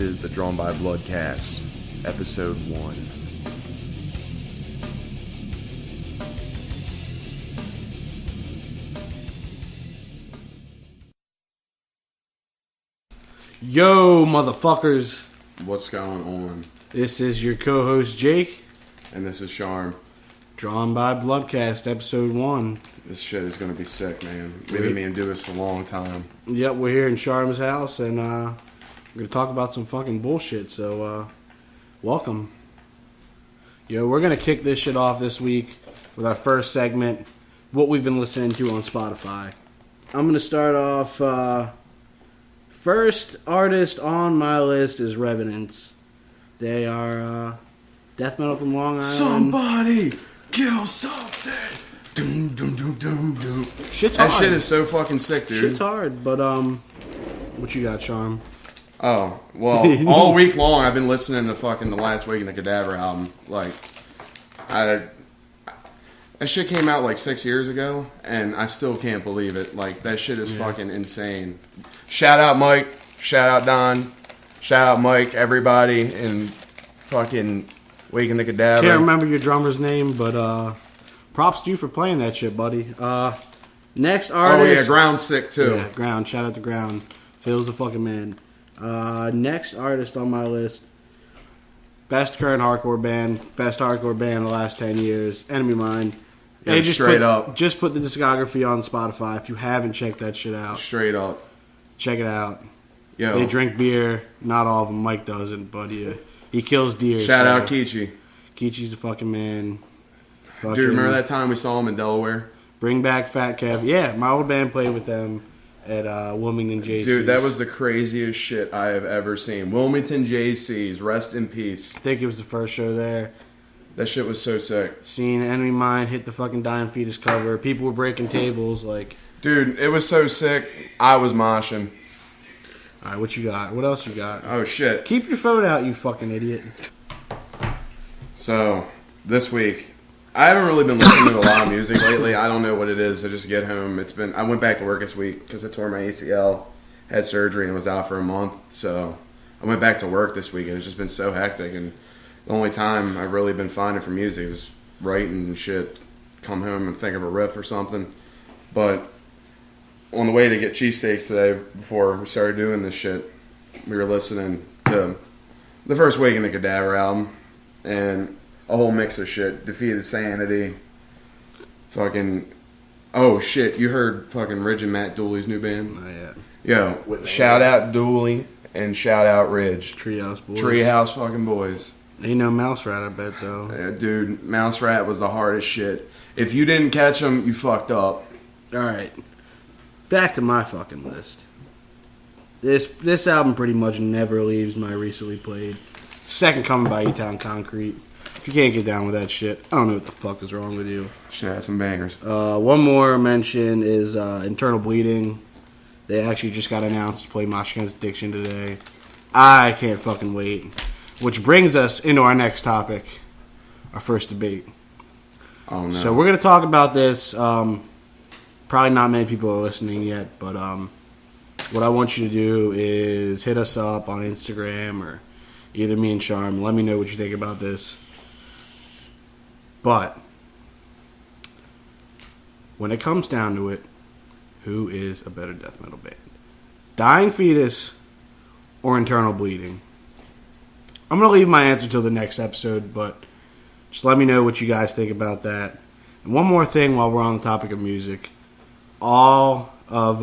Is the Drawn by Bloodcast, episode 1. Yo, motherfuckers. What's going on? This is your co-host, Jake. And this is Sharm. Drawn by Bloodcast, episode 1. This shit is going to be sick, man. We've been meaning to do this for a long time. Yep, we're here in Sharm's house, and we're going to talk about some fucking bullshit, so welcome. Yo, we're going to kick this shit off this week with our first segment, what we've been listening to on Spotify. I'm going to start off, first artist on my list is Revenants. They are death metal from Long Island. Somebody kill something. Doom, doom, doom, doom, doom. Shit's hard. That shit is so fucking sick, dude. Shit's hard, but what you got, Charm? Oh, well, all week long I've been listening to fucking the last week in the Cadaver album. Like, that shit came out like 6 years ago, and I still can't believe it. Like, that shit is fucking insane. Shout out Mike, shout out Don, shout out Mike, everybody in fucking Wake in the Cadaver. Can't remember your drummer's name, but props to you for playing that shit, buddy. Next artist. Oh yeah, Ground's sick too. Yeah, Ground. Shout out to Ground. Phil's the fucking man. Next artist on my list. Best current hardcore band. Best hardcore band in the last 10 years. Enemy Mine. Yeah, Hey, just put the discography on Spotify if you haven't checked that shit out. Straight up. Check it out. Yo. They drink beer. Not all of them. Mike doesn't, but he kills deer. Shout out Kichi. Kichi's the fucking man. Dude, remember that time we saw him in Delaware? Bring back Fat Kev. Yeah, my old band played with them at Wilmington JC's. Dude, that was the craziest shit I have ever seen. Wilmington JC's, rest in peace. I think it was the first show there. That shit was so sick. Seeing Enemy Mine hit the fucking Dying Fetus cover. People were breaking tables. Like, dude, it was so sick. I was moshing. All right, what you got? What else you got? Oh, shit. Keep your phone out, you fucking idiot. So, this week, I haven't really been listening to a lot of music lately. I don't know what it is. I just get home. I went back to work this week because I tore my ACL, had surgery, and was out for a month. So, I went back to work this week, and it's just been so hectic. And the only time I've really been finding for music is writing and shit. Come home and think of a riff or something. But on the way to get cheesesteaks today, before we started doing this shit, we were listening to the first Wake in the Cadaver album. And a whole mix of shit. Defeated Sanity. Fucking... Oh, shit. You heard fucking Ridge and Matt Dooley's new band? Not yet. Yo, shout out Dooley and shout out Ridge. Treehouse Boys. Treehouse fucking boys. Ain't no Mouse Rat, I bet, though. Yeah, dude, Mouse Rat was the hardest shit. If you didn't catch them, you fucked up. Alright. Back to my fucking list. This album pretty much never leaves my recently played. Second Coming by E-Town Concrete. If you can't get down with that shit, I don't know what the fuck is wrong with you. Shit, had some bangers. One more mention is Internal Bleeding. They actually just got announced to play Mosh Against Addiction today. I can't fucking wait. Which brings us into our next topic, our first debate. Oh no. So we're going to talk about this. Probably not many people are listening yet, but what I want you to do is hit us up on Instagram or either me and Sharm. Let me know what you think about this. But when it comes down to it, who is a better death metal band? Dying Fetus or Internal Bleeding? I'm going to leave my answer till the next episode, but just let me know what you guys think about that. And one more thing while we're on the topic of music. All of...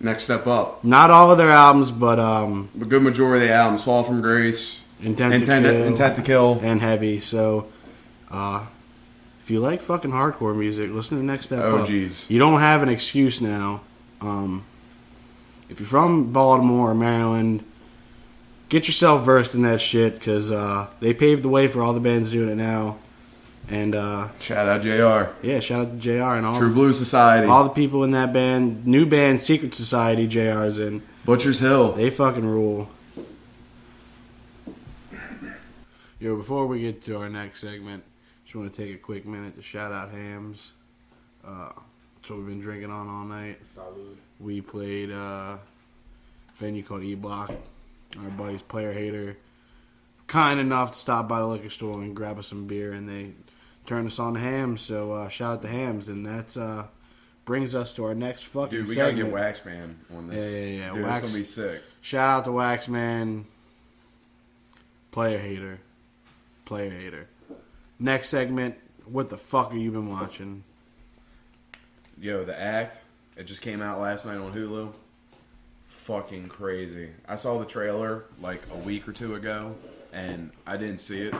Next Step Up. Not all of their albums, but... A good majority of the albums. Fall from Grace. Intent to Kill. And Heavy. So, if you like fucking hardcore music, listen to Next Step Up. Oh, jeez. You don't have an excuse now. If you're from Baltimore or Maryland, get yourself versed in that shit, because they paved the way for all the bands doing it now. And shout out JR. Yeah, shout out to JR and all True Blue Society. All the people in that band. New band, Secret Society, JR's in. Butchers Hill. They fucking rule. Yo, before we get to our next segment, just want to take a quick minute to shout out Hams. That's what we've been drinking on all night. Salud. We played a venue called E-Block our buddies Player Hater, kind enough to stop by the liquor store and grab us some beer, and they turned us on to Hams. So shout out to Hams, and that's brings us to our next fucking Dude, we segment. gotta get Waxman on this. Yeah. Dude, it's gonna be sick. Shout out to Waxman, Player Hater. Next segment, what the fuck have you been watching? Yo, The Act. It just came out last night on Hulu. Fucking crazy. I saw the trailer like a week or two ago, and I didn't see it.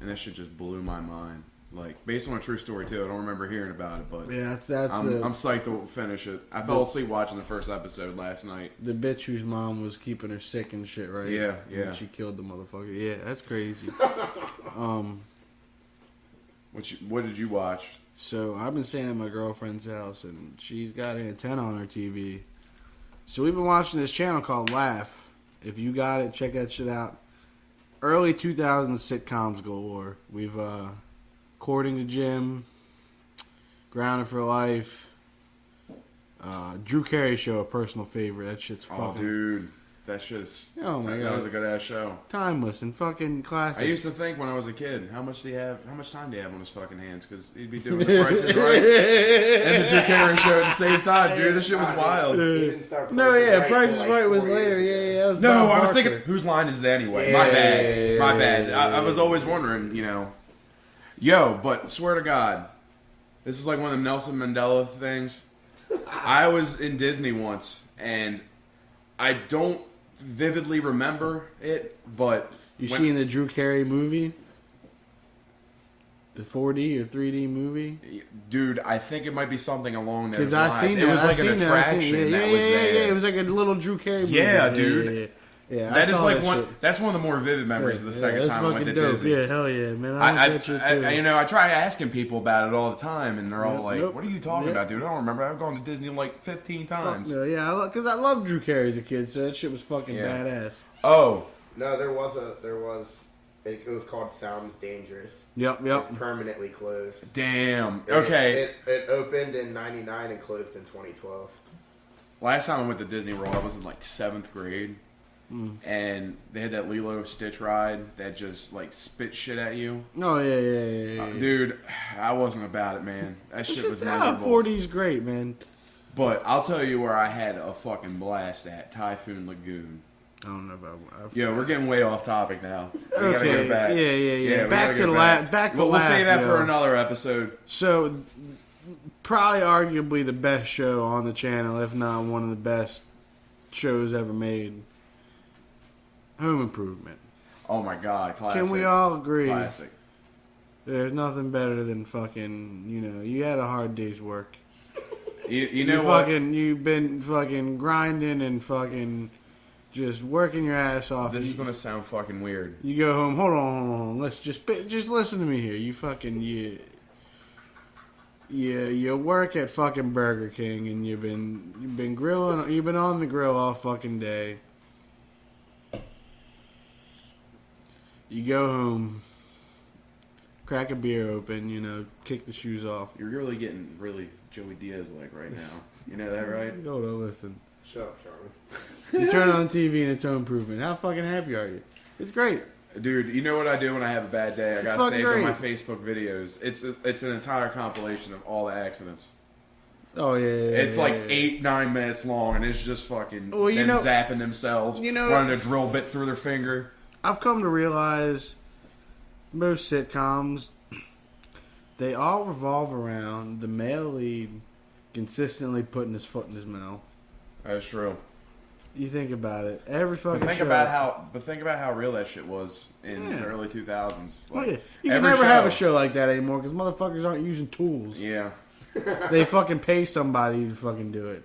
And that shit just blew my mind. Like, based on a true story, too. I don't remember hearing about it, but Yeah, that's I'm psyched to finish it. I fell asleep watching the first episode last night. the bitch whose mom was keeping her sick and shit, right? Yeah. And she killed the motherfucker. Yeah, that's crazy. What did you watch? So I've been staying at my girlfriend's house, and she's got an antenna on her TV. So we've been watching this channel called Laugh. If you got it, check that shit out. Early 2000s sitcoms galore. We've Courting the Gym, Grounded for Life, Drew Carey Show, a personal favorite. That shit's fucking... Oh, dude. That shit's... Oh, my God. That was a good-ass show. Timeless and fucking classic. I used to think when I was a kid, how much time do you have on his fucking hands? Because he'd be doing the Price is Right and the Drew Carey Show at the same time, dude. This shit was wild. He didn't start No, yeah, Price till is like Right was 4 years later. ago. Yeah, that was No, Bob I was Barker. thinking, whose line is it anyway? Yeah, My bad. yeah, My bad. yeah, I was always wondering, Yo, but swear to God, this is like one of them Nelson Mandela things. I was in Disney once, and I don't vividly remember it, but... You seen the Drew Carey movie? The 4D or 3D movie? Dude, I think it might be something along those Because lines. I seen it was like an that. attraction that was there. Yeah, it was like a little Drew Carey movie. Yeah, dude. Yeah, That is like one. one. That's one of the more vivid memories of the second that's time I went to fucking dope. Disney. Yeah, hell yeah, man. I don't get you too. I try asking people about it all the time, and they're all like, Nope. "What are you talking Yep. about, dude? I don't remember. I've gone to Disney like 15 times." No, yeah, because I loved Drew Carey as a kid, so that shit was fucking Yeah. badass. Oh, No, it was called Sounds Dangerous. Yep. It's permanently closed. damn. Okay. It opened in 99 and closed in 2012. Last time I went to Disney World, I was in like 7th grade, and they had that Lilo Stitch ride that just like spit shit at you. Oh yeah. Dude, I wasn't about it, man. That shit was miserable. 4D's great, man. But I'll tell you where I had a fucking blast at Typhoon Lagoon. I don't know about. Yo, we're getting way off topic now. We gotta Okay, go back. yeah. we Back gotta to go the back. back to We'll laugh, save that yo. for another episode. So, probably arguably the best show on the channel, if not one of the best shows ever made. Home Improvement. Oh my god, classic. Can we all agree? Classic. There's nothing better than fucking, you had a hard day's work. You know what? You've been fucking grinding and fucking just working your ass off. This is gonna sound fucking weird. You go home. Hold on. Let's just listen to me here. You fucking you work at fucking Burger King and you've been grilling. You've been on the grill all fucking day. You go home, crack a beer open. Kick the shoes off. You're really getting really Joey Diaz like right now. You know that, right? Hold on, listen. Shut up, Charlie. You turn on TV and it's Home Improvement. How fucking happy are you? It's great. Dude, you know what I do when I have a bad day? I got fucking saved on my great. Facebook videos. It's an entire compilation of all the accidents. Oh yeah. It's like 8-9 minutes long, and it's just fucking Well, them zapping themselves, running a drill bit through their finger. I've come to realize most sitcoms, they all revolve around the male lead consistently putting his foot in his mouth. That's true. You think about it. Every fucking But think show. about how real that shit was in the early 2000s. Well, Like, yeah. You can never have a show like that anymore because motherfuckers aren't using tools. Yeah. They fucking pay somebody to fucking do it.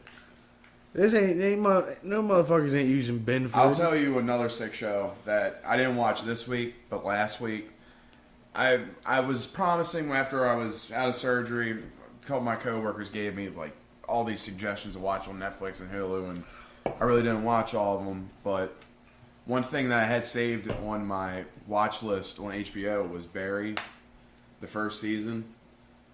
No motherfuckers ain't using Benford. I'll tell you another sick show that I didn't watch this week, but last week. I was promising after I was out of surgery, a couple of my coworkers gave me like all these suggestions to watch on Netflix and Hulu, and I really didn't watch all of them. But one thing that I had saved on my watch list on HBO was Barry, the first season.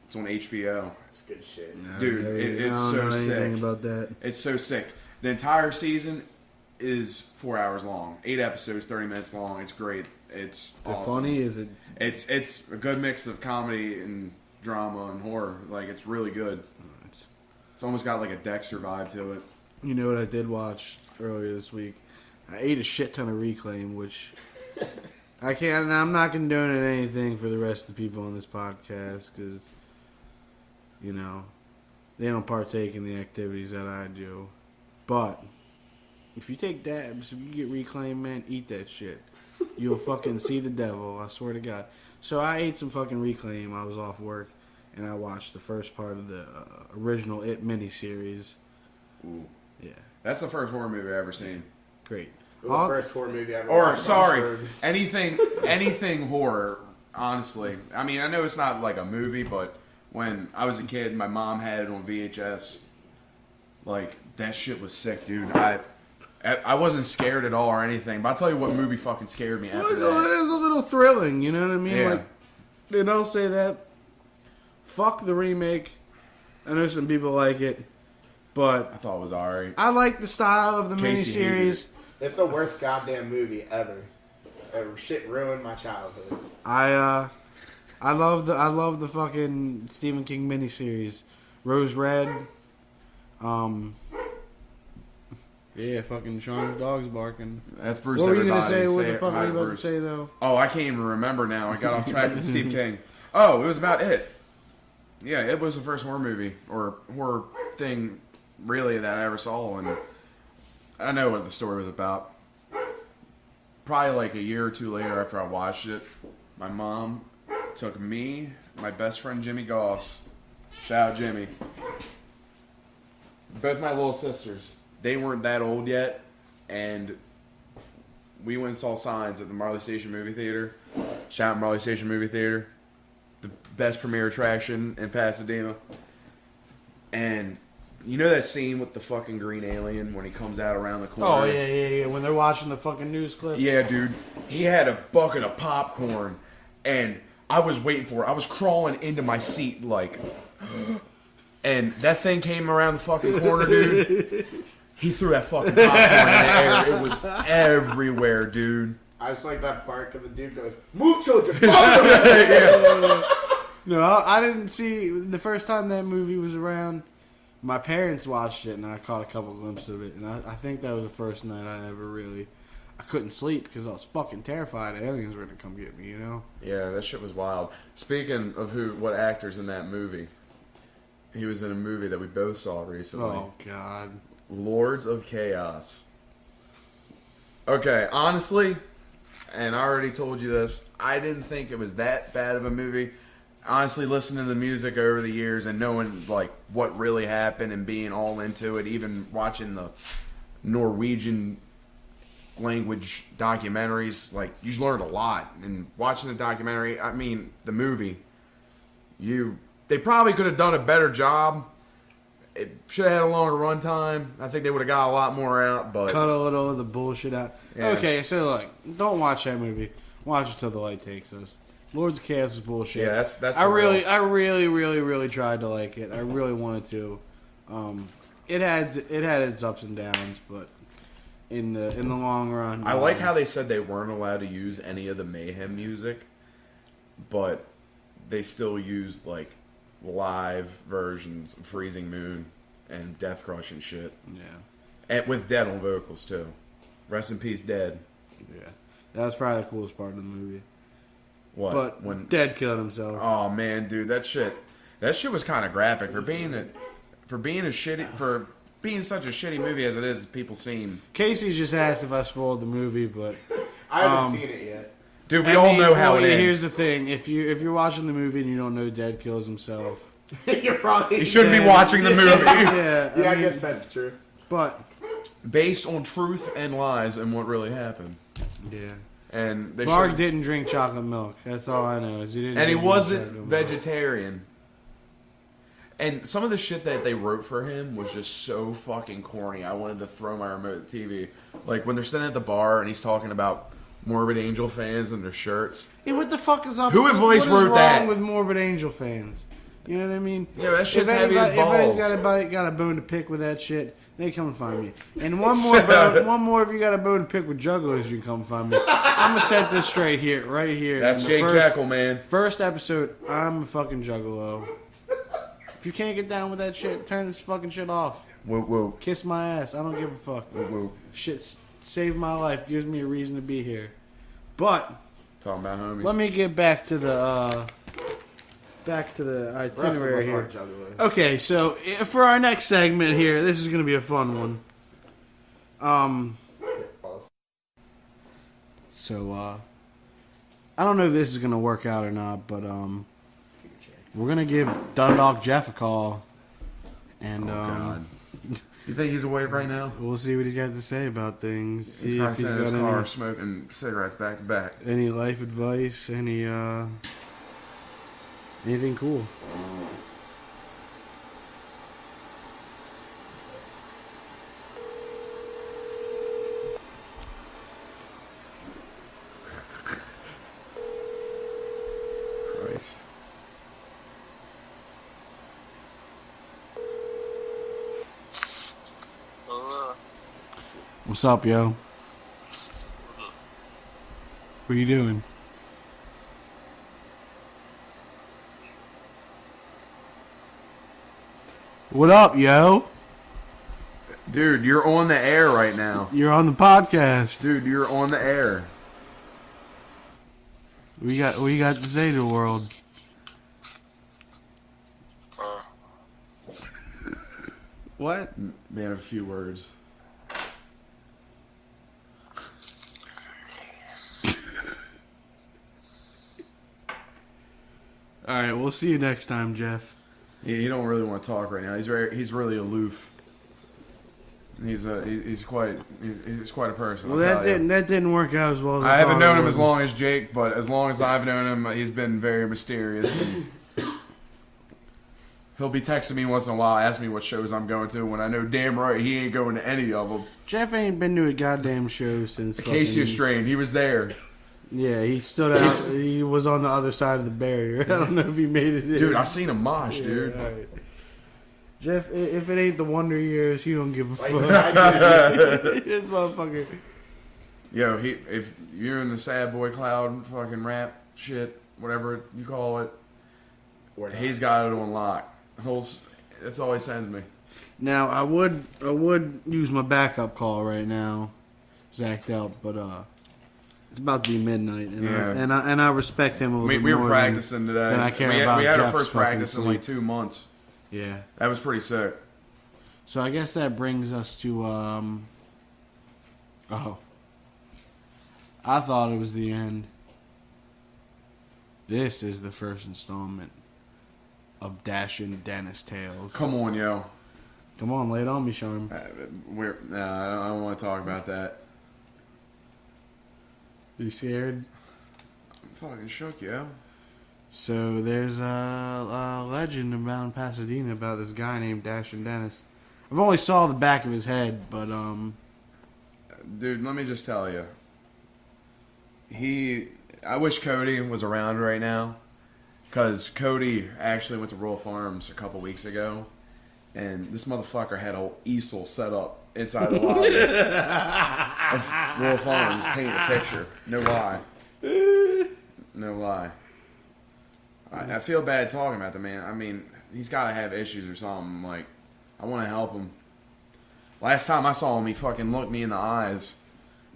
It's on HBO. It's good shit. Dude, it's I don't so know anything sick. about that. It's so sick. The entire season is 4 hours long. 8 episodes, 30 minutes long. It's great. It's awesome. Funny? Is it? It's a good mix of comedy and drama and horror. Like, it's really good. It's almost got like a Dexter vibe to it. You know what I did watch earlier this week? I ate a shit ton of Reclaim, which I can't. I'm not condoning anything for the rest of the people on this podcast because, you know, they don't partake in the activities that I do. But if you take dabs, if you get Reclaim, man, eat that shit. You'll fucking see the devil. I swear to God. So I ate some fucking Reclaim. I was off work, and I watched the first part of the original It miniseries. Ooh. Yeah. That's the first horror movie I've ever seen. Great. The first horror movie I ever Or, watched. sorry, anything horror, honestly. I mean, I know it's not like a movie, but when I was a kid, my mom had it on VHS. Like, that shit was sick, dude. I wasn't scared at all or anything, but I'll tell you what movie fucking scared me after that. It was a little thrilling, you know what I mean? Yeah. Like, they don't say that. Fuck the remake. I know some people like it, but I thought it was alright. I like the style of the Kasey hated miniseries. It's the worst goddamn movie ever. Shit ruined my childhood. I love the fucking Stephen King miniseries. Rose Red. Yeah, fucking Sean's dog's barking. That's Bruce. What were you everybody. gonna say? What Say the it. fuck Hi, were you about Bruce. to say though? Oh, I can't even remember now. I got off track with Steve King. Oh, it was about It. Yeah, It was the first horror movie or horror thing, really, that I ever saw, and I know what the story was about. Probably like a year or two later after I watched it, my mom took me, my best friend Jimmy Goss, shout out Jimmy, both my little sisters. They weren't that old yet, and we went and saw Signs at the Marley Station Movie Theater. Shout out Marley Station Movie Theater, the best premiere attraction in Pasadena. And you know that scene with the fucking green alien when he comes out around the corner? Oh yeah. When they're watching the fucking news clip. Yeah, dude. He had a bucket of popcorn, and I was waiting for it. I was crawling into my seat like, and that thing came around the fucking corner, dude. He threw that fucking popcorn in the air. It was everywhere, dude. I just like that part because the dude goes, "Move, children!" No, I didn't see the first time that movie was around. My parents watched it, and I caught a couple glimpses of it. And I think that was the first night I ever really... I couldn't sleep because I was fucking terrified aliens were going to come get me, you know? Yeah, that shit was wild. Speaking of what actors in that movie, he was in a movie that we both saw recently. Oh, God. Lords of Chaos. Okay, honestly, and I already told you this, I didn't think it was that bad of a movie. Honestly, listening to the music over the years and knowing like what really happened and being all into it, even watching the Norwegian language documentaries, like you learned a lot. And watching the documentary, I mean the movie, they probably could have done a better job. It should have had a longer runtime. I think they would have got a lot more out, but Cut a little of the bullshit out. Yeah. Okay, so look, don't watch that movie. Watch it till the light takes us. Lords of Chaos is bullshit. yeah, that's. I really tried to like it. I really wanted to. It had its ups and downs, but in the long run, I like how they said they weren't allowed to use any of the Mayhem music, but they still used like live versions of Freezing Moon and Death Crush and shit. Yeah, And with Dead on vocals too. Rest in peace, Dead. yeah. That was probably the coolest part of the movie. What? But when? Dead killed himself. Oh man, dude, that shit was kind of graphic for being such a shitty movie as it is. People seem. Casey just asked if I spoiled the movie, but I haven't seen it yet. Dude, we all know how it ends. Here's the thing: if you're watching the movie and you don't know Dead kills himself, You're probably. You shouldn't be watching the movie. yeah, Yeah, I mean, guess that's true. But Based on truth and lies and what really happened. yeah, And they Mark should've- didn't drink chocolate milk. That's all I know. Is he didn't. And he drink wasn't chocolate milk. vegetarian. And some of the shit that they wrote for him was just so fucking corny. I wanted to throw my remote at the TV. Like when they're sitting at the bar and he's talking about Morbid Angel fans and their shirts. Hey, what the fuck is up? Who voice what is wrote wrong that? with Morbid Angel fans? You know what I mean? Yeah, that shit's if heavy as anybody's balls. got a bone to pick with that shit, They come and find me. And one more. If you got a bone to pick with juggalos, you can come find me. I'm gonna set this straight here, right here. That's Jake Jackal, man. First episode, I'm a fucking juggalo. If you can't get down with that shit, turn this fucking shit off. Whoa, whoa. Kiss my ass. I don't give a fuck. Whoa, whoa. Shit saved my life. Gives me a reason to be here. But Talking about homies. let me get back to the itinerary here. Okay, so for our next segment here, this is gonna be a fun one. So I don't know if this is gonna work out or not, but we're gonna give Dundalk Jeff a call, and God. You think he's awake right now? we'll see what he's got to say about things. See He's if probably he's sitting in got his car smoking cigarettes back to back. any life advice, anything cool. Christ. What's up, yo? What are you doing? What up, yo? Dude, you're on the air right now. You're on the podcast. Dude, you're on the air. What you got to say to the world? What? Man, a few words. All right, we'll see you next time, Jeff. He don't really want to talk right now. He's really aloof. He's quite a person. Well, that didn't work out as well as I haven't thought it known him would. as long as Jake, but as long as I've known him, he's been very mysterious. He'll be texting me once in a while, asking me what shows I'm going to, when I know damn right he ain't going to any of them. Jeff ain't been to a goddamn show since Kasey of Strain, he was there. Yeah, he stood out. He was on the other side of the barrier. I don't know if he made it in. Dude, I seen him mosh, dude. Yeah, right. Jeff, if it ain't the Wonder Years, you don't give a fuck. This motherfucker. Yo, if you're in the sad boy cloud, fucking rap shit, whatever you call it, he's got it on lock. That's all he sends me. Now, I would use my backup call right now, Zach Delp, but it's about to be midnight, and I respect him a little bit We more were practicing today. than I care about We had our Jeff's first fucking practice in like sleep. 2 months. Yeah. That was pretty sick. So I guess that brings us to I thought it was the end. This is the first installment of Dashin' Dennis Tales. Come on, yo. Come on, lay it on me, Sharm. I don't want to talk about that. You scared? I'm fucking shook, yo. So there's a legend around Pasadena about this guy named Dashin' Dennis. I've only saw the back of his head, but Dude, let me just tell you. I wish Cody was around right now, because Cody actually went to Rural Farms a couple weeks ago, and this motherfucker had a easel set up inside the lobby of Rural Farms, paint a picture. No lie. No lie. I feel bad talking about the man. I mean, he's got to have issues or something. Like, I want to help him. Last time I saw him, he fucking looked me in the eyes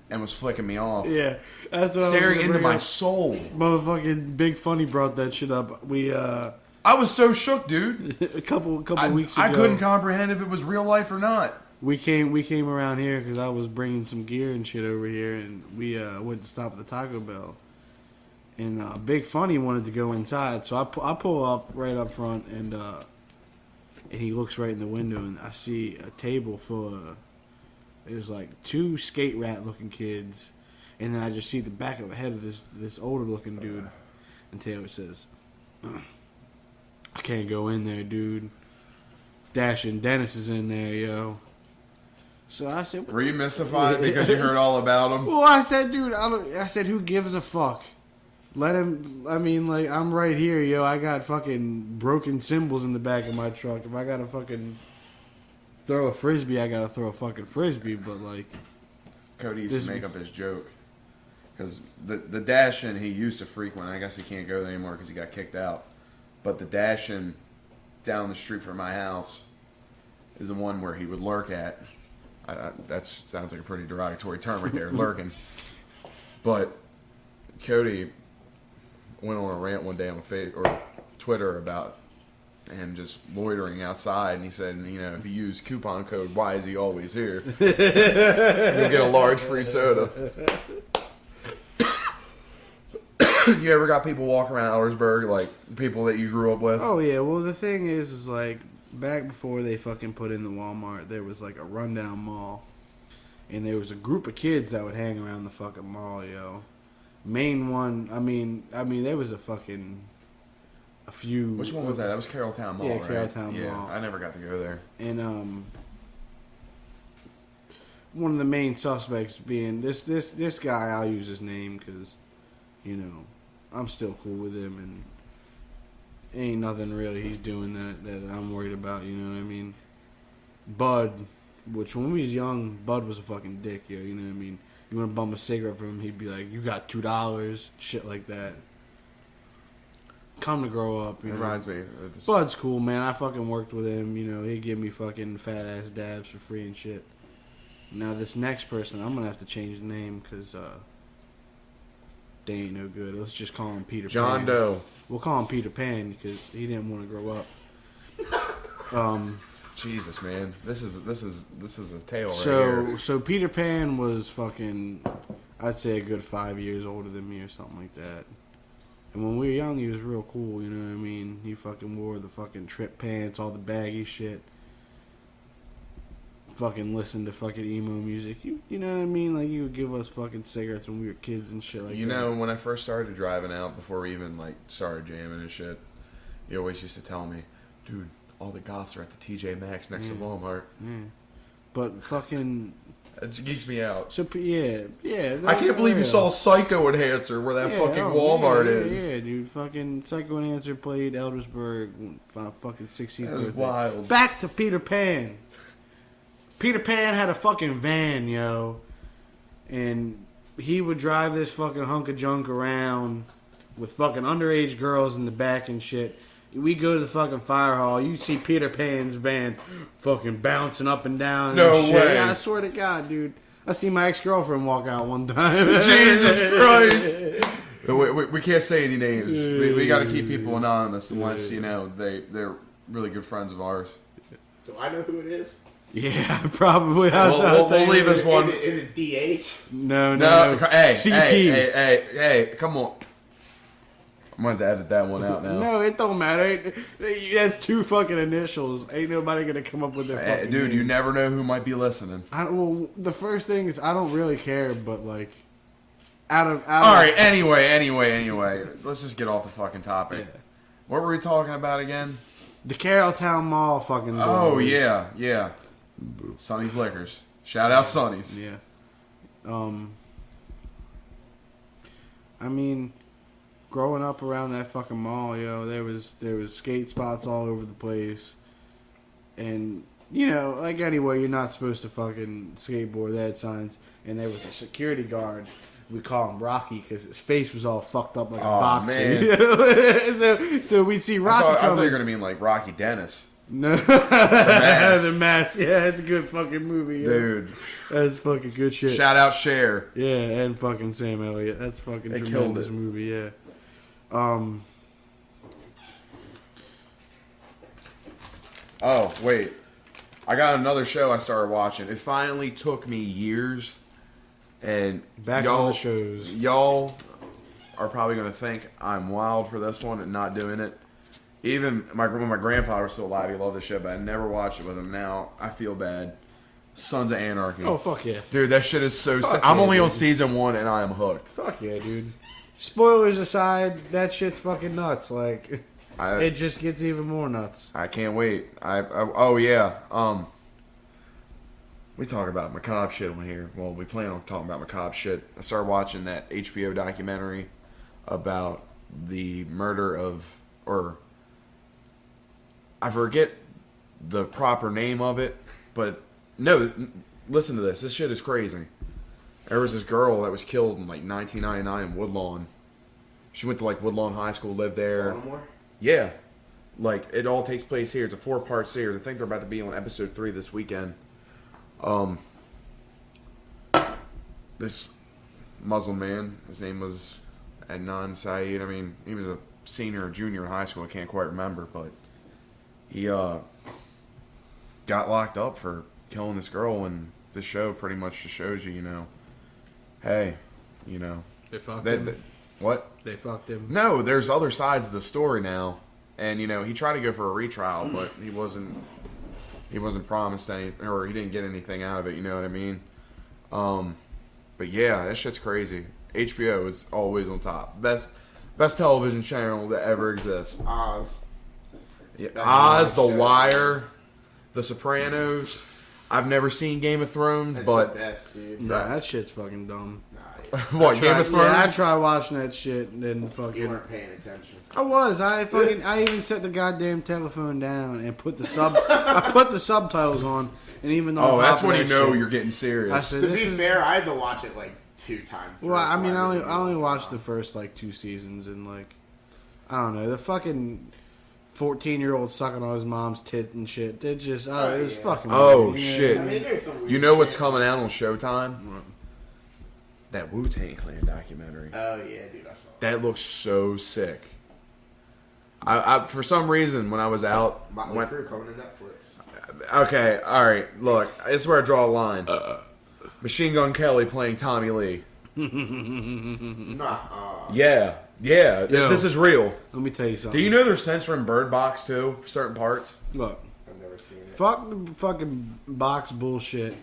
and was flicking me off. yeah, that's what Staring into my soul. Motherfucking Big Funny brought that shit up. We I was so shook, dude. a couple weeks ago. I couldn't comprehend if it was real life or not. We came around here because I was bringing some gear and shit over here, and we went to stop at the Taco Bell. And Big Funny wanted to go inside, so I pull up right up front, and he looks right in the window, and I see a table full of, there's like 2 skate rat looking kids, and then I just see the back of the head of this older looking dude, and Taylor says, "I can't go in there, dude. Dashin' Dennis is in there, yo." So I said, Were you mystified because you heard all about him? Well, I said, dude, I said, who gives a fuck? Let him, I mean, like, I'm right here, yo. I got fucking broken cymbals in the back of my truck. If I got to fucking throw a frisbee, I gotta throw a fucking frisbee. But like, Cody used to make up his joke because the dash-in he used to frequent. I guess he can't go there anymore because he got kicked out. But the dash-in down the street from my house is the one where he would lurk at. That sounds like a pretty derogatory term right there, lurking. But Cody went on a rant one day on Twitter about him just loitering outside, and he said, if you use coupon code "Why is he always here?" you'll get a large free soda. You ever got people walking around Ellersburg, like people that you grew up with? Oh yeah, well the thing is like back before they fucking put in the Walmart, there was like a rundown mall, and there was a group of kids that would hang around the fucking mall, yo. Main one, I mean, there was a few. Which one was that? That was Carrolltown Mall, right? Carrolltown Mall. Yeah, I never got to go there. And one of the main suspects being this guy. I'll use his name because, I'm still cool with him, and ain't nothing really he's doing that I'm worried about. You know what I mean? Bud, which when we was young, Bud was a fucking dick, yo. You know what I mean? You want to bum a cigarette from him, he'd be like, "You got $2," shit like that. Come to grow up, It reminds me. Bud's cool, man. I fucking worked with him. He'd give me fucking fat ass dabs for free and shit. Now this next person, I'm gonna have to change the name because they ain't no good. Let's just call him Peter John Pan. Doe. We'll call him Peter Pan because he didn't want to grow up. Jesus, man, this is a tale right here. So Peter Pan was fucking, I'd say a good 5 years older than me or something like that. And when we were young, he was real cool. You know what I mean? He fucking wore the fucking trip pants, all the baggy shit. Fucking listened to fucking emo music. You know what I mean? Like, he would give us fucking cigarettes when we were kids and shit like that. When I first started driving out, before we even started jamming and shit, he always used to tell me, "Dude, all the goths are at the TJ Maxx next to Walmart." Yeah. But fucking... It geeks me out. So, yeah. I can't believe you saw Psycho Enhancer where that fucking Walmart is. Yeah, dude. Fucking Psycho Enhancer played Eldersburg fucking 16th That was birthday. wild. Back to Peter Pan. Peter Pan had a fucking van, yo. And he would drive this fucking hunk of junk around with fucking underage girls in the back and shit. We go to the fucking fire hall. You see Peter Pan's van fucking bouncing up and down. No and shit. way. Yeah, I swear to God, dude. I see my ex-girlfriend walk out one time. Jesus Christ. We can't say any names. We got to keep people anonymous unless, they're really good friends of ours. Do I know who it is? Yeah, probably. We'll leave this one. Is it DH? No. Hey, CP. hey, come on. I'm going to have to edit that one out now. No, it don't matter. That's two fucking initials. Ain't nobody going to come up with their fucking dude, name. you never know who might be listening. Well, the first thing is I don't really care, but like, out of All right, anyway. Let's just get off the fucking topic. Yeah. What were we talking about again? The Carrolltown Mall fucking boys. Oh, yeah. Sonny's Liquors. Shout out Sonny's. Yeah. I mean, growing up around that fucking mall, there was skate spots all over the place, and like anywhere you're not supposed to fucking skateboard, they had signs, and there was a security guard. We call him Rocky because his face was all fucked up like a boxer. Man. so we'd see Rocky. I thought you were gonna mean like Rocky Dennis. No, the mask. Yeah, it's a good fucking movie, dude. That's fucking good shit. Shout out Cher. Yeah, and fucking Sam Elliott. That's fucking tremendous movie. Yeah. Oh wait, I got another show I started watching. It finally took me years, and back on the shows. Y'all are probably gonna think I'm wild for this one and not doing it. Even when my grandfather was still alive, he loved the show, but I never watched it with him. Now I feel bad. Sons of Anarchy. Oh fuck yeah, dude! That shit is so. I'm only on season 1 and I am hooked. Fuck yeah, dude. Spoilers aside, that shit's fucking nuts. Like, it just gets even more nuts. I can't wait. Oh yeah. We talk about macabre shit on here. Well, we plan on talking about macabre shit. I started watching that HBO documentary about the murder of, or I forget the proper name of it, But no, listen to this. This shit is crazy. There was this girl that was killed in like 1999 in Woodlawn. She went to like Woodlawn High School, lived there. Baltimore? Yeah. Like, it all takes place here. It's a 4-part series. I think they're about to be on episode 3 this weekend. This Muslim man, his name was Adnan Saeed. I mean, he was a senior or junior in high school. I can't quite remember, but he got locked up for killing this girl, and this show pretty much just shows you, hey, They fucked him. What? They fucked him. No, there's other sides of the story now. And, he tried to go for a retrial, but he wasn't promised anything, or he didn't get anything out of it, you know what I mean? But yeah, that shit's crazy. HBO is always on top. Best television channel that ever exists. Oz. Yeah, Oz, The Wire, The Sopranos. I've never seen Game of Thrones, That's but... the best, dude. Nah, that shit's fucking dumb. What, Game of Thrones? Yeah, I tried watching that shit and then fucking... You weren't paying attention. I was. I even set the goddamn telephone down and put the subtitles on, and even though Oh, that's when you that know shit, you're getting serious. I said, To be fair, I had to watch it like 2 times. well, I mean, I only watched the first like 2 seasons, and like, I don't know, the fucking 14-year-old sucking on his mom's tit and shit. It just, it was fucking. Oh, weird, shit. I mean, there's some weird You know what's shit. coming out on Showtime? That Wu-Tang Clan documentary. Oh yeah, dude, I saw that. That looks so sick. I for some reason, when I was out... Motley Crue coming to Netflix. Okay, alright, look. This is where I draw a line. Machine Gun Kelly playing Tommy Lee. Nah. Yeah, Yo. this is real. Let me tell you something. Do you know they're censoring Bird Box, too, for certain parts? Look, I've never seen it. fuck the fucking box bullshit.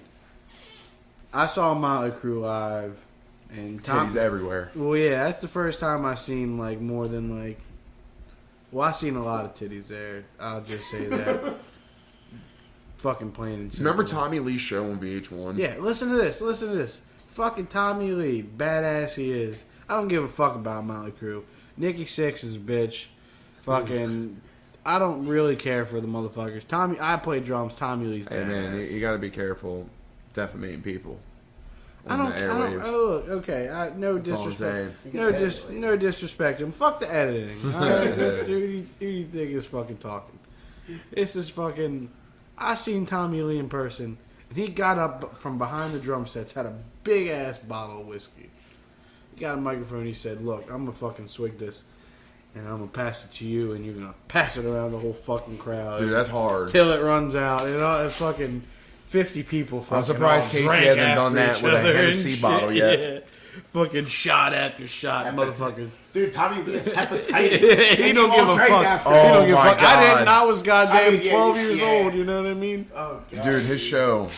I saw Motley Crue live, and Titties everywhere. Well, yeah, that's the first time I seen like more than like. Well, I seen a lot of titties there. I'll just say that. Fucking plain and simple. Remember Tommy Lee's show on VH1? Yeah, listen to this. Fucking Tommy Lee, badass he is. I don't give a fuck about Motley Crue. Nikki Sixx is a bitch. Fucking, I don't really care for the motherfuckers. I play drums. Tommy Lee's badass. Hey, man, you gotta be careful defamating people on the I airwaves. don't. Oh, look, okay. No That's all I'm disrespect. saying. No disrespect. And fuck the editing. All right, who you think is fucking talking? This is fucking. I seen Tommy Lee in person, and he got up from behind the drum sets, had a big ass bottle of whiskey. He got a microphone. He said, "Look, I'm gonna fucking swig this, and I'm gonna pass it to you, and you're gonna pass it around the whole fucking crowd, Dude, that's hard. till it runs out." And all fucking 50 people. I'm surprised all Kasey drank hasn't done after that each with a other Hennessy and bottle shit. yet. Yeah. Fucking shot after shot, motherfuckers. Dude, Tommy Lee has hepatitis. He don't give a fuck. After. Oh, He don't give a my fuck. I didn't. God. I was goddamn I mean, yeah, 12 years yeah. old. You know what I mean? Oh, God. Dude, his show.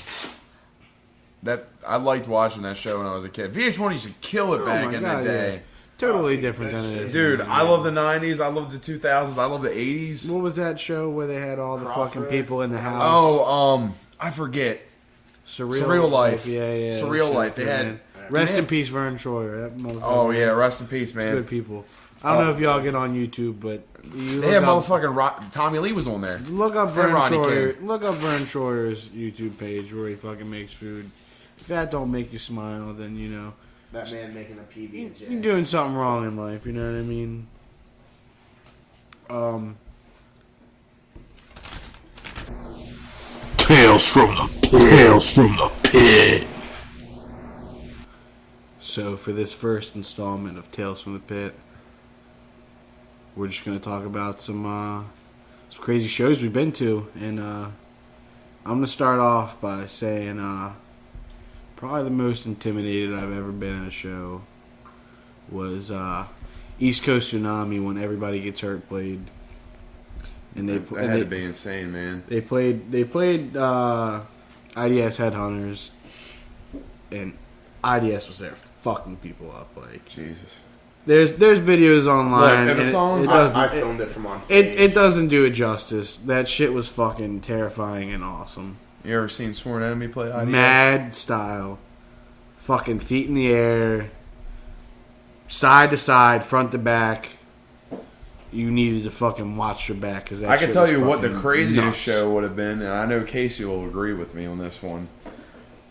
I liked watching that show when I was a kid. VH1 used to kill it back in the day. Yeah. Totally Oh, different than it is. Dude, now. I love the 90s. I love the 2000s. I love the 80s. What was that show where they had all the fucking Crossroads. people in the house? Oh, I forget. Surreal Life. Yeah. Surreal that Life. shit, They had- man. Rest they in had- peace, Vern Troyer. That motherfucker. Oh, yeah. Rest in peace, man. Good people. I don't know if y'all get on YouTube, but you They had look up, motherfucking Tommy Lee was on there. look up Vern Rodney Troyer. King. Look up Vern Troyer's YouTube page where he fucking makes food. If that don't make you smile, then you know That man making a PB&J. you're doing something wrong in life. You know what I mean? Tales from the pit. So for this first installment of Tales from the Pit, we're just gonna talk about some crazy shows we've been to, and I'm gonna start off by saying probably the most intimidated I've ever been at a show was East Coast Tsunami when Everybody Gets Hurt played, and That had to be insane, man. They played IDS Headhunters, and IDS was there fucking people up. Like, Jesus. there's videos online. Look, if the and songs- I filmed it from on stage. It doesn't do it justice. That shit was fucking terrifying and awesome. You ever seen Sworn Enemy play IDS? Mad style, fucking feet in the air, side to side, front to back. you needed to fucking watch your back because I can tell you what the fucking craziest nuts. show would have been, and I know Kasey will agree with me on this one.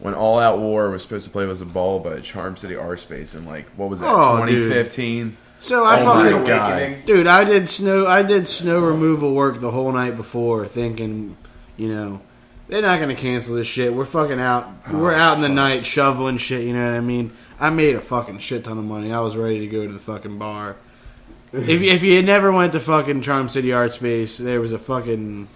When All Out War was supposed to play was a ball, but Charm City Art Space in what was that, Oh, dude. 2015? So I Oh fucking my God. dude, I did snow removal work the whole night before, thinking, they're not gonna cancel this shit. We're fucking out. We're out in the night shoveling shit. You know what I mean? I made a fucking shit ton of money. I was ready to go to the fucking bar. If you had never went to fucking Charm City Art Space, there was a fucking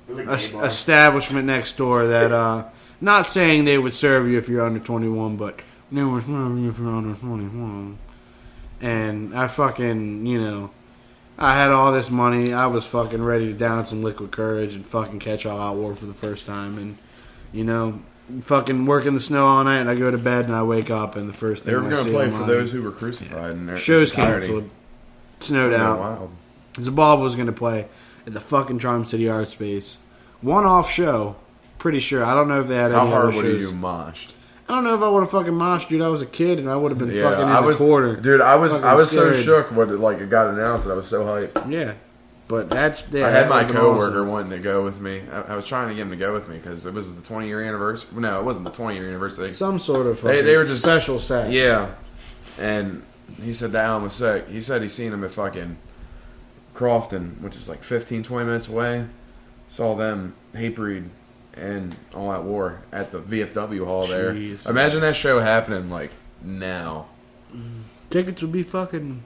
establishment next door that, not saying they would serve you if you're under 21, but they would serve you if you're under 21. And I fucking, I had all this money. I was fucking ready to down some liquid courage and fucking catch All Out War for the first time. And, fucking work in the snow all night, and I go to bed and I wake up, and the first thing They were I going see to play on for my those who were crucified. In their show's entirety. canceled. Snowed Yeah, out. wild. Zabal was going to play at the fucking Charm City Art Space. One-off show. Pretty sure. I don't know if they had How any hard other would shows. you moshed? I don't know if I would have fucking moshed, dude. I was a kid, and I would have been Yeah, fucking in I the was, corner. dude. I was Fucking so scared. shook when it got announced that I was so hyped. Yeah. But that's... Yeah, I had that my would've been coworker awesome. wanting to go with me. I was trying to get him to go with me because it was the 20-year anniversary. No, it wasn't the 20-year anniversary. Some sort of They fucking were just special set. Yeah, and he said that Alan was sick. He said he seen him at fucking Crofton, which is like 15, 20 minutes away. Saw them, Hatebreed, and All Out War at the VFW hall there. Jeez. Imagine that show happening like now. Tickets would be fucking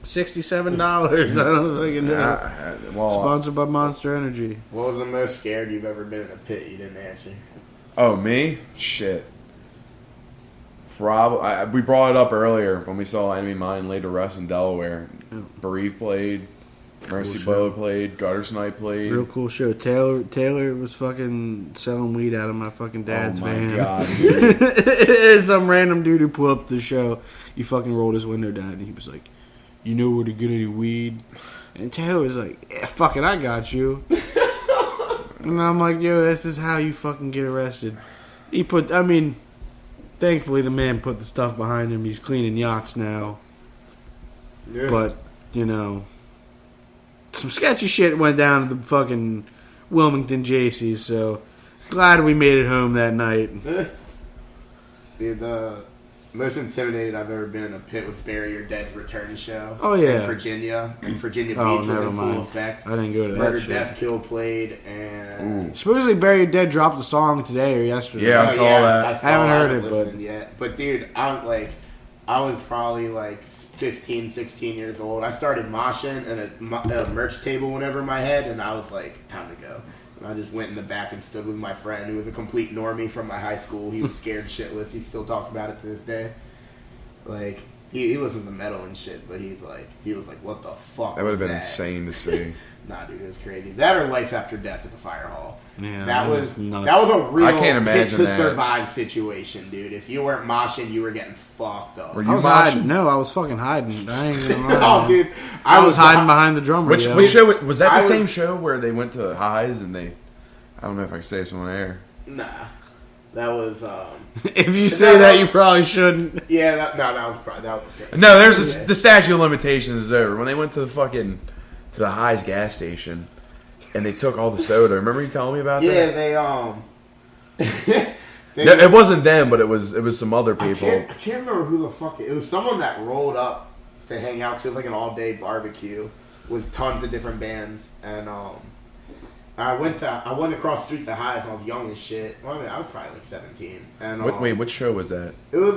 $67. I don't fucking know. Well, Sponsored by Monster Energy. What was the most scared you've ever been in a pit? You didn't answer. oh me? Shit. Probably. We brought it up earlier when we saw Enemy Mine laid to rest in Delaware. Yeah. Bereave played. Mercy Cool Bow show. played. Gutter Snipe played. Real cool show. Taylor was fucking selling weed out of my fucking dad's oh my van. God. Some random dude who pulled up to the show. He fucking rolled his window down and he was like, "You know where to get any weed?" And Taylor was like, "Yeah, fuck it, I got you." And I'm like, "Yo, this is how you fucking get arrested." Thankfully the man put the stuff behind him. He's cleaning yachts now. Yeah. But, some sketchy shit went down at the fucking Wilmington JC's, so glad we made it home that night. Dude, the most intimidated I've ever been in a pit was Bury Your Dead's return show. Oh, yeah. In Virginia. And Virginia Beach Oh, was never in full mind. effect. I didn't go to that Murder, shit. Death, Kill played, and... Supposedly Bury Your Dead dropped a song today or yesterday. Yeah, I saw that. I haven't heard haven't it, listened yet. But dude, I was probably 15, 16 years old. I started moshing and a merch table went over my head, and I was like, time to go. And I just went in the back and stood with my friend, who was a complete normie from my high school. He was scared shitless. He still talks about it to this day. He listens to metal and shit, but he was like, what the fuck? That would have was been that? insane to see. Nah, dude, it was crazy. That or Life After Death at the fire hall. Yeah, that was nuts. a real I can't imagine pit to that. survive situation, dude. If you weren't moshing, you were getting fucked up. Were I you was moshing? hiding. No, I was fucking hiding. I ain't gonna lie. Oh, dude, I was hiding behind the drummer. Which yo. show was that? I The was- same show where they went to Highs and they? I don't know if I can say this on air. Nah, that was If you Is say that that, right? you probably shouldn't. yeah. That was the same. No, there's Yeah. the statute of limitations is over. When they went to the Highs gas station and they took all the soda. Remember you telling me about Yeah, that? they No, it wasn't them, but it was some other people. I can't remember who the fuck it was. Someone that rolled up to hang out because it was like an all day barbecue with tons of different bands, and I went across the street to Highs and I was young as shit. Well, I was probably 17. And What show was that? it was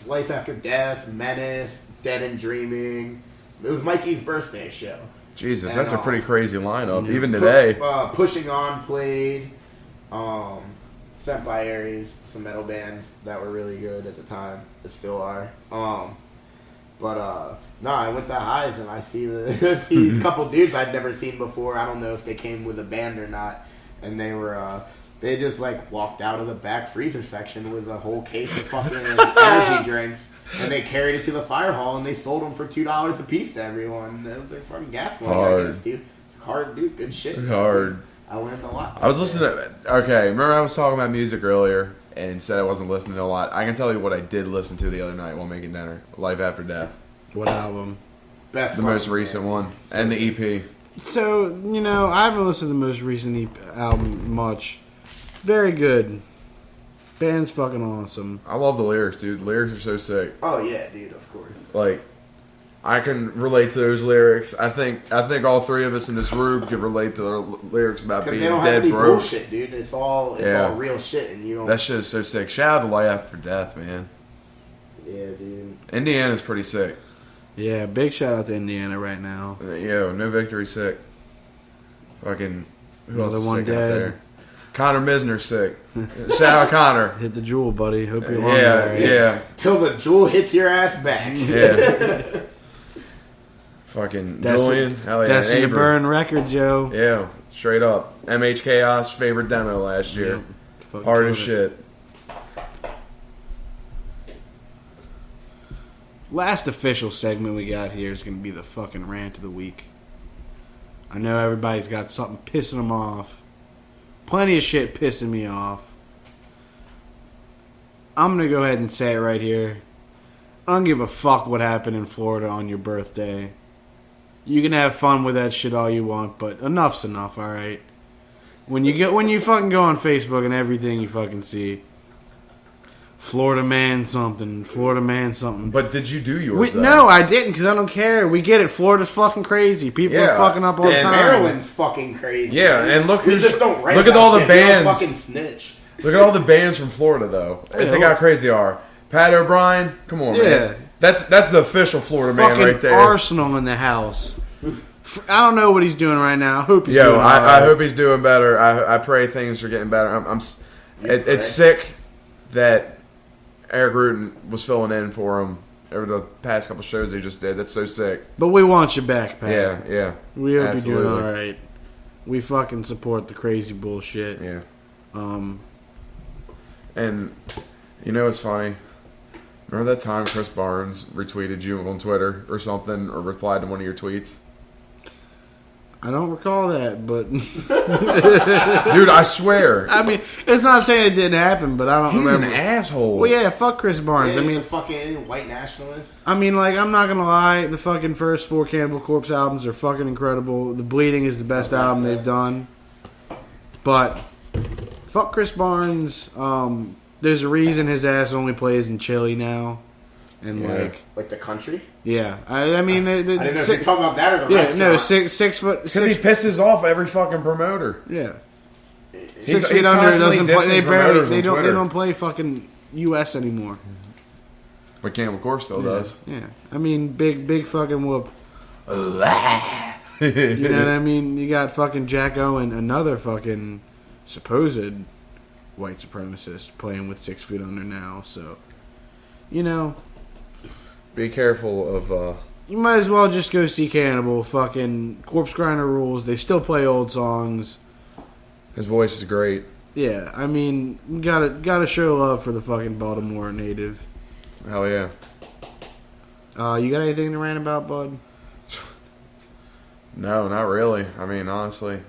Life After Death, Menace, Dead and Dreaming. It was Mikey's birthday show. Jesus, And, that's a pretty crazy lineup. yeah. Even today. Pushing On played. Sent by Aries, some metal bands that were really good at the time, that still are. I went to Highs and I see these couple dudes I'd never seen before. I don't know if they came with a band or not, and they just walked out of the back freezer section with a whole case of fucking energy drinks, and they carried it to the fire hall and they sold them for $2 a piece to everyone. It was like fucking gas money, Hard. I guess, dude. Hard, dude. Good shit. Hard. I learned a lot. I was listening to. Okay, remember I was talking about music earlier and said I wasn't listening to a lot. I can tell you what I did listen to the other night while making dinner. Life After Death. What album? Best the most fucking recent band. one, and the EP. So, I haven't listened to the most recent album much. Very good. Band's fucking awesome. I love the lyrics, dude. The lyrics are so sick. Oh yeah, dude, of course. Like, I can relate to those lyrics. I think all three of us in this room could relate to the lyrics about Because being they don't have dead any broke. bullshit, dude. It's all real shit, and you don't. That shit is so sick. Shout out to Life After Death, man. Yeah, dude. Indiana's pretty sick. Yeah, big shout out to Indiana right now. Yo, No Victory sick. Fucking who Another else is one sick out dead. there? Connor Misner's sick. Shout out Connor. Hit the jewel, buddy. Hope you're Yeah. Till the jewel hits your ass back. Yeah. Fucking Julian. Hell yeah. Destiny to Avery. Burn Records, yo. Yeah, straight up. MH Chaos favorite demo last year. Fucking Hard as killed it. shit. Last official segment we got here is going to be the fucking rant of the week. I know everybody's got something pissing them off. Plenty of shit pissing me off. I'm going to go ahead and say it right here. I don't give a fuck what happened in Florida on your birthday. You can have fun with that shit all you want, but enough's enough, alright? When you fucking go on Facebook and everything you fucking see, Florida man something. But did you do yours? No, I didn't, because I don't care. We get it. Florida's fucking crazy. People are fucking up all the and time. Maryland's fucking crazy. Yeah, dude. and look we who's- just don't write look at about all the shit. We don't bands. fucking snitch. Look at all the bands from Florida, though. Yeah, Think how crazy they are. Pat O'Brien, come on, Yeah. man. That's the official Florida man Fucking right there. Arsenal in the house. I don't know what he's doing right now. I hope he's Yo, doing all I right. hope he's doing better. I pray things are getting better. It's sick that Eric Rutan was filling in for him over the past couple shows they just did. That's so sick. But we want you back, Pat. Yeah. We hope Absolutely. you're doing all right. We fucking support the crazy bullshit. Yeah. Um, And you know what's funny? Remember that time Chris Barnes retweeted you on Twitter or something, or replied to one of your tweets? I don't recall that, but Dude, I swear. I mean, it's not saying it didn't happen, but I don't He's remember. an asshole. Well, yeah, fuck Chris Barnes. Yeah, I mean, the fucking white nationalist. like, I'm not gonna lie. The fucking first 4 Cannibal Corpse albums are fucking incredible. The Bleeding is the best album they've done. But fuck Chris Barnes. There's a reason his ass only plays in Chile now, and Yeah. Like the country? yeah. I mean, I didn't know if you're talking about that or the yeah, restaurant. no, 6 foot. Because he pisses off every fucking promoter. Yeah. He's- 6 feet he's under constantly doesn't play. They dissing barely. promoters They on don't. They Twitter. don't play fucking U.S. anymore. But Cannibal Corpse still does. Yeah. I mean, big fucking whoop. You know what I mean? You got fucking Jack Owen, another fucking supposed white supremacist, playing with 6 feet under now. So, Be careful of... you might as well just go see Cannibal. Fucking Corpse Grinder rules. They still play old songs. his voice is great. Yeah, I mean, gotta show love for the fucking Baltimore native. Hell yeah. You got anything to rant about, bud? No, not really. I mean, honestly.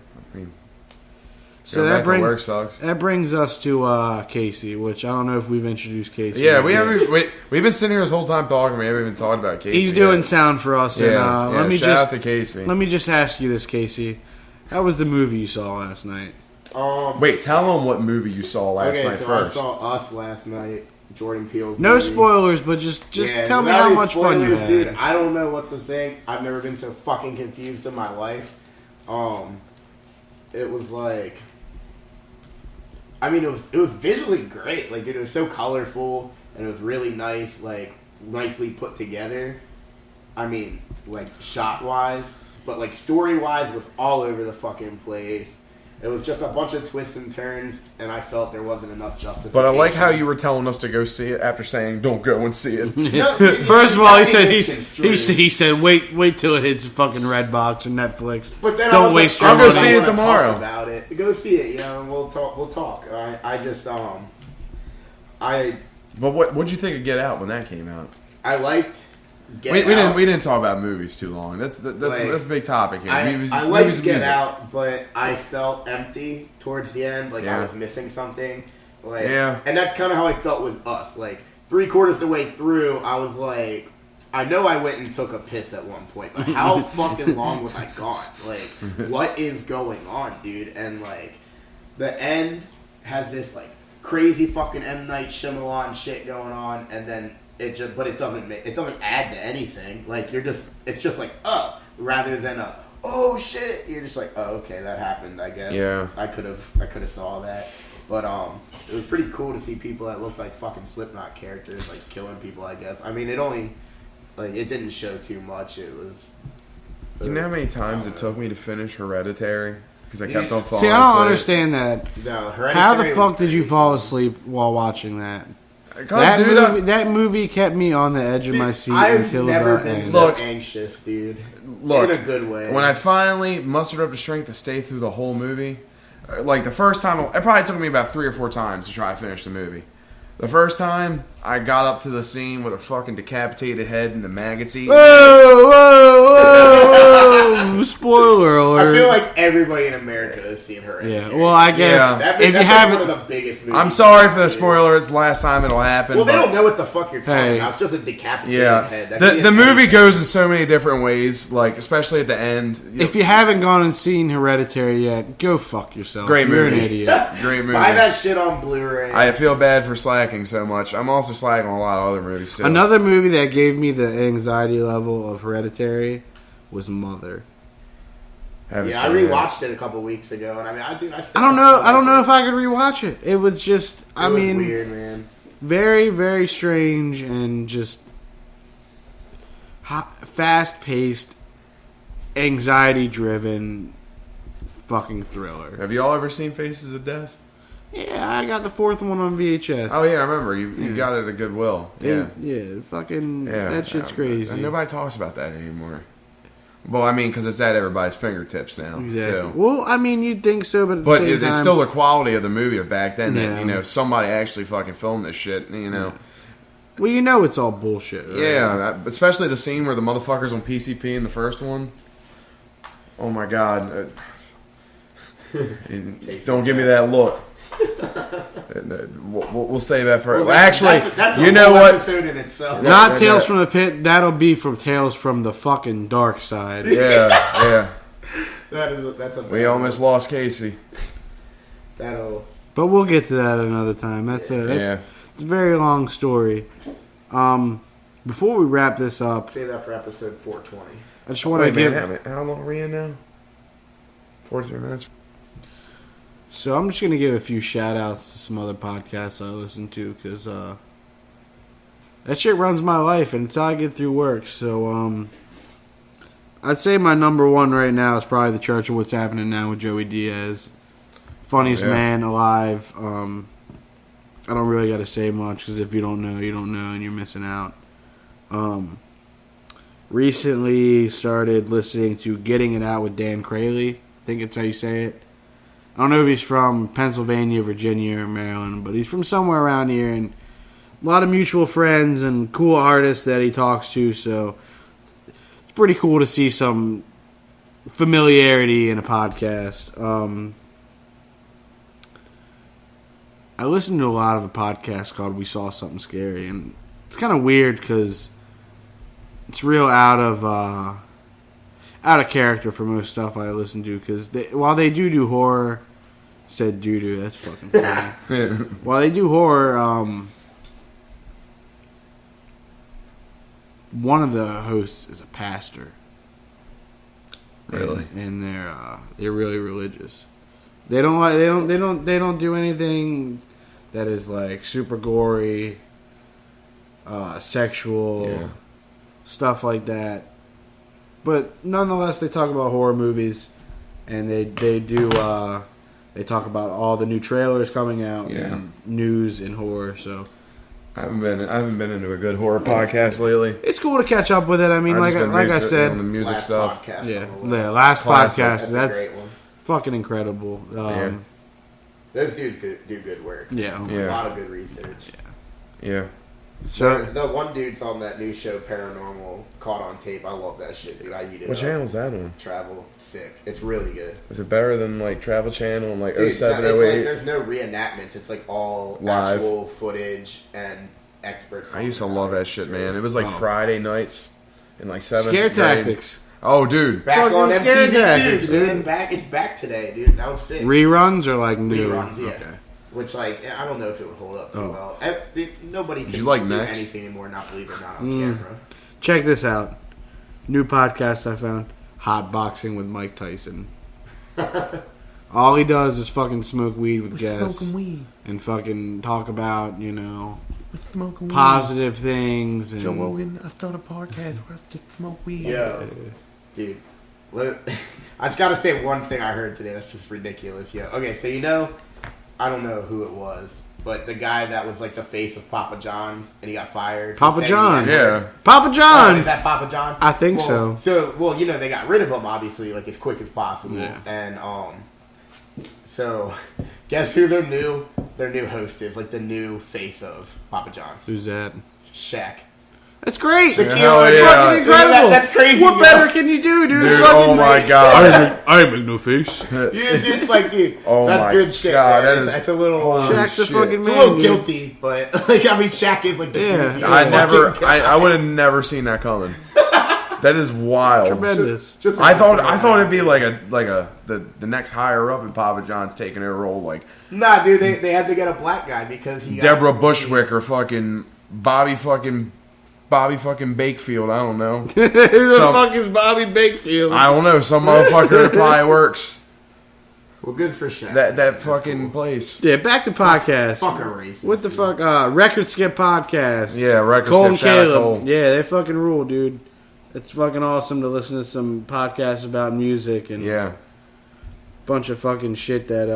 So going that back to work sucks. brings us to Kasey, which I don't know if we've introduced Kasey. Yeah, yet. we've been sitting here this whole time talking. We haven't even talked about Kasey. He's doing sound for us. Yeah, and, let me shout out to Kasey. let me just ask you this, Kasey. How was the movie you saw last night? Wait, tell him what movie you saw last Okay, night so first. I saw Us last night. Jordan Peele's No movie. spoilers, but just Yeah, tell me without how any much fun you spoilers, had. Dude, I don't know what to think. I've never been so fucking confused in my life. It was like, I mean, it was visually great. Like, dude, it was so colorful and it was really nice, like nicely put together. I mean, like shot wise, but like story wise, was all over the fucking place. It was just a bunch of twists and turns, and I felt there wasn't enough justification. But I like how you were telling us to go see it after saying, "Don't go and see it." First of all, he said misconstrued. he said wait till it hits fucking Redbox or Netflix. But then Don't I was waste like, your I'll go money. see it I wanna tomorrow. Talk about it. Go see it. And we'll talk. We'll talk. But what'd you think of Get Out when that came out? I liked. We didn't talk about movies too long. That's Like, a big topic here. I Movies liked and Get music. Out, but I felt empty towards the end. Like Yeah. I was missing something. Like, Yeah. And that's kind of how I felt with Us. Like 3/4 the way through, I was like, I know I went and took a piss at one point, but how fucking long was I gone? Like, what is going on, dude? And, like, the end has this, like, crazy fucking M. Night Shyamalan shit going on, and then it doesn't add to anything. Like, it's just like, oh, rather than oh shit, you're just like, oh, okay, that happened, I guess. Yeah. I could have saw that. But it was pretty cool to see people that looked like fucking Slipknot characters, like, killing people, I guess. I mean, it didn't show too much. It was... You know how many times it took me to finish Hereditary? Because I kept on falling See, I don't asleep. understand that. No, Hereditary. How the fuck did you fall asleep while watching that? Dude, That movie kept me on the edge of my seat I've until never the been end. so anxious, dude. Look, in a good way. When I finally mustered up the strength to stay through the whole movie, like the first time, it probably took me about 3 or 4 times to try to finish the movie. The first time, I got up to the scene with a fucking decapitated head and the maggots eating. Whoa! Spoiler alert. I feel like everybody in America has seen Hereditary. Yeah, well, I guess if you haven't, one of the biggest movies. I'm sorry for the spoiler. It's the last time it'll happen. Well, they don't know what the fuck you're talking Hey. about. It's just a decapitated Yeah, head. That could be the in movie anything. goes in so many different ways. Like especially at the end. if you haven't gone and seen Hereditary yet, go fuck yourself. Great You're movie. an idiot. Great movie. Buy that shit on Blu-ray. I feel bad for slacking so much. I'm also slacking on a lot of other movies too. Another movie that gave me the anxiety level of Hereditary was Mother. Haven't I seen rewatched it a couple weeks ago, and I mean, I still I don't know if I could rewatch it. It was just, It was weird, man. very, very strange and just fast-paced, anxiety-driven fucking thriller. Have you all ever seen Faces of Death? Yeah, I got the 4th one on VHS. Oh yeah, I remember you got it at Goodwill. Yeah, fucking yeah. that shit's crazy. And nobody talks about that anymore. Well, I mean, because it's at everybody's fingertips now. Exactly. Too. Well, I mean, you'd think so, but at the But same time, it's still the quality of the movie of back then Yeah. that somebody actually fucking filmed this shit. well, it's all bullshit. Right? Yeah, especially the scene where the motherfuckers on PCP in the first one. Oh my god! Don't give me that look. We'll save that for actually. That's you a know whole what? episode in itself. Not Tales from the Pit. That'll be from Tales from the fucking Dark Side. Yeah. That's a. We almost lost Kasey. But we'll get to that another time. It's a very long story. Before we wrap this up, Save that for episode 420. I just want to give. How long are we in now? 43 minutes. So I'm just gonna give a few shout outs to some other podcasts I listen to because that shit runs my life and it's how I get through work. So I'd say my number one right now is probably the Church of What's Happening Now with Joey Diaz. Funniest man alive. I don't really got to say much because if you don't know, you don't know and you're missing out. Recently started listening to Getting It Out with Dan Crayley. I think that's how you say it. I don't know if he's from Pennsylvania, Virginia, or Maryland, but he's from somewhere around here, and a lot of mutual friends and cool artists that he talks to, so it's pretty cool to see some familiarity in a podcast. I listen to a lot of a podcast called We Saw Something Scary, and it's kind of weird because it's real out of character for most stuff I listen to, because while they do horror, said doo-doo, that's fucking funny. While they do horror, one of the hosts is a pastor. Really? And they're really religious. They don't do anything that is like super gory, sexual, stuff like that. But nonetheless, they talk about horror movies, and they talk about all the new trailers coming out, and news and horror. So I haven't been into a good horror podcast lately. it's cool to catch up with it. I mean, like I said, on the music Last stuff. podcast the last podcast That's a great one. fucking incredible. Those dudes do good work. Yeah. A lot of good research. Yeah. So The one dude's on that new show, Paranormal, Caught on Tape. I love that shit, dude. I eat it What up. channel's that on? Travel. Sick. It's really good. Is it better than like Travel Channel and like Dude, 07, it's 08? like there's no reenactments. It's like all Live actual footage, and experts. I used to love that shit, man. It was like Friday nights in like 7th Scare grade. Tactics. Oh, dude. Back Fucking on Scare MTV Tactics, too, dude. man. It's back today, dude. That was sick. Reruns or like new? Reruns, yeah. Okay. Which, like, I don't know if it would hold up too well. Nobody can you like do Next? anything anymore, not believe it or not, on camera. Check this out. New podcast I found. Hot Boxing with Mike Tyson. All he does is fucking smoke weed with guests. Smoking weed. And fucking talk about, We're smoking positive things. And Joe Rogan, I've done a podcast where I just smoke weed. Yo, dude. I just gotta say one thing I heard today that's just ridiculous. Yo. Okay, so I don't know who it was, but the guy that was like the face of Papa John's and he got fired. Papa John. Yeah. Papa John! Is that Papa John? I think so. Well, they got rid of him obviously, like as quick as possible. Yeah. And so guess who their new host is? Like the new face of Papa John's. Who's that? Shaq. That's great! Shaquille Hell It's yeah. fucking incredible! That's crazy. What yo. better can you do, dude? Dude, Fucking oh my god. I ain't make no face. Yeah, dude, Oh that's my good shit. God, Man. that is- It's a little. Shaq's a shit. fucking It's man. a little dude. guilty, but Shaq is like the Yeah. goofy I guy. would have never seen that coming. That is wild. Tremendous. Just I thought it'd be like the next higher up in Papa John's taking a role like Nah, dude, they had to get a black guy because he Deborah Bushwick or fucking Bobby fucking Bakefield. I don't know. Who the Some- fuck is Bobby Bakefield? I don't know. Some motherfucker that probably works Well, good for Shaq. that That's fucking cool. place. Yeah, back to podcast. Fucking racist. What the dude. fuck? Record Skip Podcast. Yeah, record Cole and skip, shout out Caleb. Cole. Yeah, they fucking rule, dude. It's fucking awesome to listen to some podcasts about music and Yeah. bunch of fucking shit that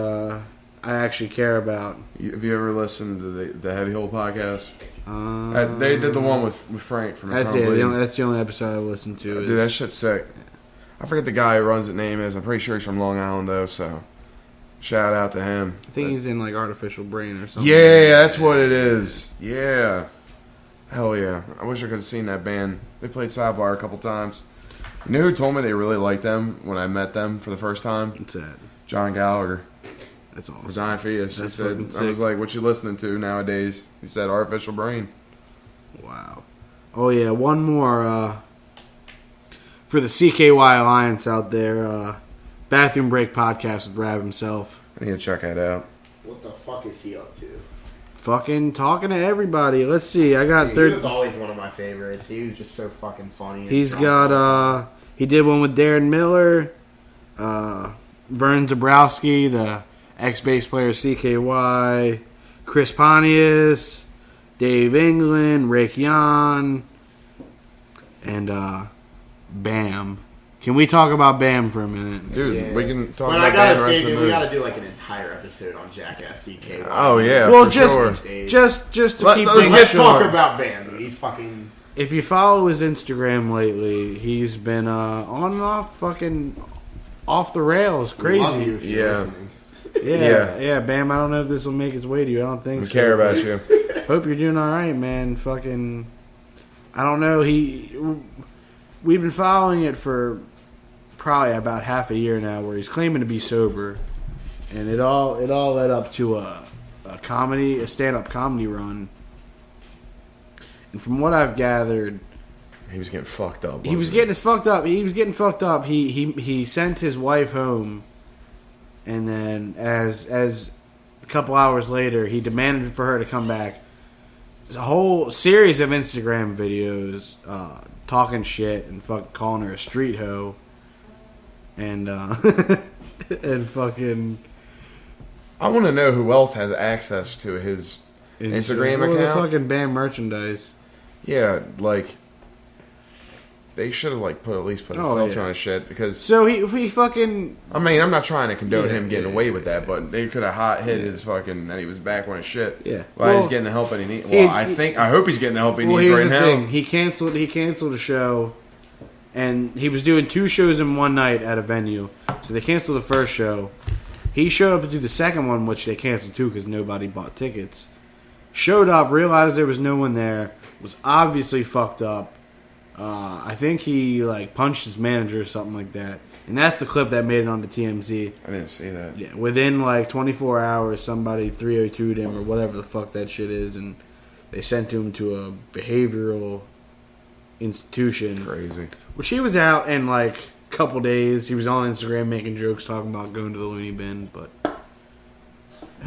I actually care about. Have you ever listened to the Heavy Hole podcast? Um, They did the one with Frank from that's Eternal Bleeding. that's the only episode I listened to. Dude, that shit's sick. I forget the guy who runs it name is. I'm pretty sure he's from Long Island though. So shout out to him. I think he's in like Artificial Brain or something. Yeah, that's what it is. Yeah. Hell yeah. I wish I could have seen that band. They played Sidebar a couple times. You know who told me they really liked them when I met them for the first time? What's that? John Gallagher. That's awesome. Resigned Fias. He That's said, fucking I was sick. like, what you listening to nowadays? He said, Artificial Brain. Wow. Oh yeah, one more for the CKY Alliance out there. Bathroom Break Podcast with Rab himself. I need to check that out. What the fuck is he up to? Fucking talking to everybody. Let's see. I got He third. was always one of my favorites. He was just so fucking funny. and He's drunk got all the time. he did one with Darren Miller, Vern Dabrowski, the ex-bass player of CKY, Chris Pontius, Dave England, Rick Yan, and Bam. Can we talk about Bam for a minute? Dude, Yeah. we can talk But about I that gotta the rest say, of the dude, we movie. gotta do like an entire episode on Jackass CKY. Oh, yeah. Well, for just sure. just to Let- keep let's things Let's short. talk about Bam, dude. He's fucking. If you follow his Instagram lately, he's been on and off, fucking off the rails, crazy. Love you if you're Yeah. listening. Yeah, Bam. I don't know if this will make its way to you. I don't think We so. care about you. Hope you're doing all right, man. Fucking, I don't know. We've been following it for probably about half a year now, where he's claiming to be sober, and it all led up to a stand-up comedy run. And from what I've gathered, He was getting fucked up. he was wasn't getting fucked up. He was getting fucked up. He sent his wife home, and then as a couple hours later, he demanded for her to come back. There's a whole series of Instagram videos talking shit and calling her a street hoe, and and fucking. I want to know who else has access to his Instagram Well, the account. fucking Bam merchandise. Yeah, like they should have like at least put a Oh, filter yeah. on his shit because So he fucking. I mean I'm not trying to condone Yeah, him getting yeah, away with that, but they could have hot hit his fucking that he was back on his shit. Yeah. Why Well, he's getting the help that he needs. Well, I hope he's getting the help he Well, needs here's right the now. thing. He canceled a show, and he was doing 2 shows in one night at a venue. So they canceled the first show. He showed up to do the second one, which they canceled too because nobody bought tickets. Showed up, realized there was no one there. Was obviously fucked up. I think he like punched his manager or something like that. And that's the clip that made it onto TMZ. I didn't see that. Yeah, within like 24 hours, somebody 302'd him or whatever the fuck that shit is, and They sent him to a behavioral institution. Crazy. Which he was out in like a couple days. He was on Instagram making jokes talking about going to the loony bin, but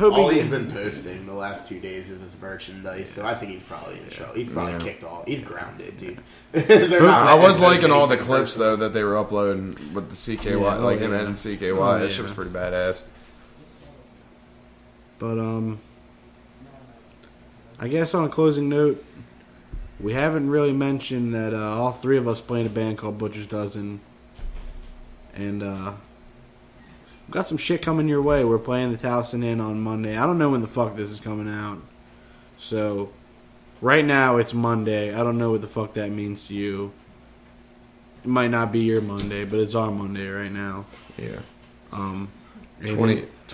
all he's been posting the last 2 days is his merchandise, so I think he's probably in trouble. He's probably kicked off. He's grounded, dude. I was liking all the clips though that they were uploading with the CKY, like him and CKY. That shit was pretty badass. But I guess on a closing note, we haven't really mentioned that all three of us play in a band called Butchers Dozen, and we've got some shit coming your way. We're playing the Towson Inn on Monday. I don't know when the fuck this is coming out, so right now it's Monday. I don't know what the fuck that means to you. It might not be your Monday, but it's our Monday right now. Yeah.